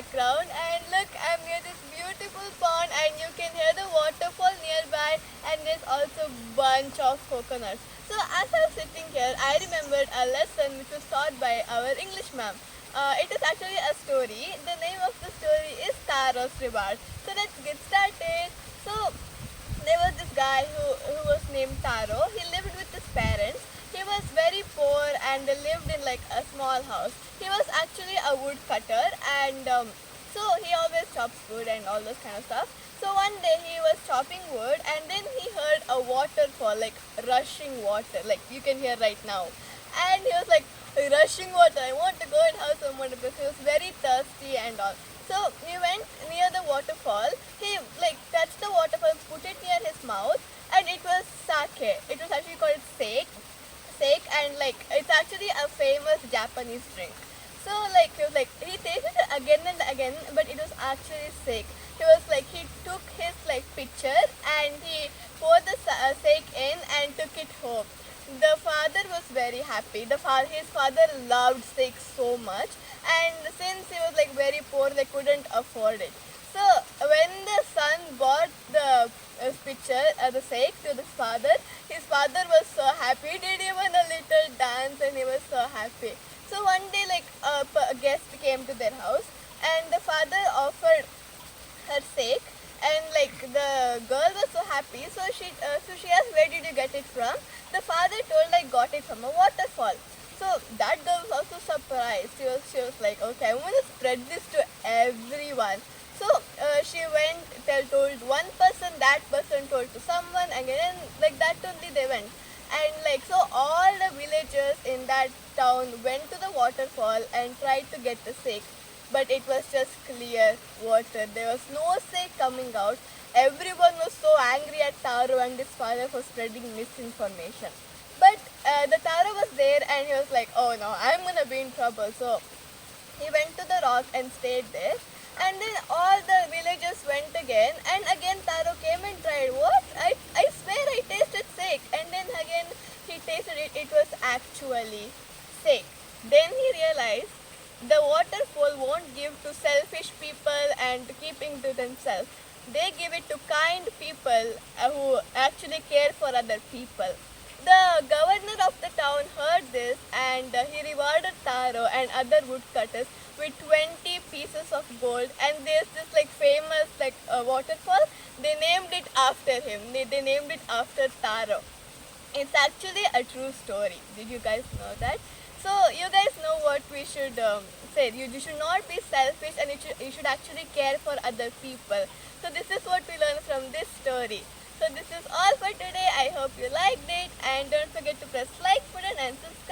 background, and look, I'm near this beautiful pond and you can hear the waterfall nearby, and there's also bunch of coconuts. So as I was sitting here, I remembered a lesson which was taught by our English ma'am. It is actually a story. The name of the story is Taro's Reward. So let's get started. So there was this guy who was named Taro. He lived with his parents. He was very poor and they lived in like a small house. He was actually a woodcutter, and so he always chops wood and all those kind of stuff. So one day he was chopping wood and then he heard a waterfall, like rushing water, like you can hear right now. And he was like, rushing water, I want to go and have some water, because he was very thirsty and all. So he went near the waterfall. He like touched the waterfall, put it near his mouth, and it was sake. It was actually called sake, and like it's actually a famous Japanese drink. So like he was like he tasted it again and again, but it was actually sake. He was like he took his like pitcher and he poured the sake in and took it home. The father was very happy. His father loved steak so much, and since he was like very poor, they couldn't afford it. So when the son bought the pitcher, the steak to his father was so happy. He did even a little dance, and he was so happy. So one day, like a guest came to their house, and the father offered her steak, and like the girl was so happy, so she asked, where did you get it from? The father told, I got it from a waterfall. So that girl was also surprised. She was like, okay, I'm gonna spread this to everyone. So she went, told one person, that person told to someone, and then like that only they went. And like so all the villagers in that town went to the waterfall and tried to get the steak, but it was just clear water. There was no say coming out. Everyone was so angry at Taro and his father for spreading misinformation. But the Taro was there and he was like, oh no, I'm gonna be in trouble. So he went to the rock and stayed there. And then all the villagers went again, and again Taro came and tried. What? I swear I tasted sake. And then again he tasted it. It was actually sake. Then he realized the waterfall won't give to selfish people and keeping to themselves. They give it to kind people who actually care for other people. The governor of the town heard this, and he rewarded Taro and other woodcutters with 20 pieces of gold. And there's this like famous like waterfall. They named it after him. They named it after Taro. It's actually a true story. Did you guys know that? So you guys know what we should say. You should not be selfish, and you should actually care for other people. So this is what we learned from this story. So this is all for today. I hope you liked it, and don't forget to press like button and subscribe.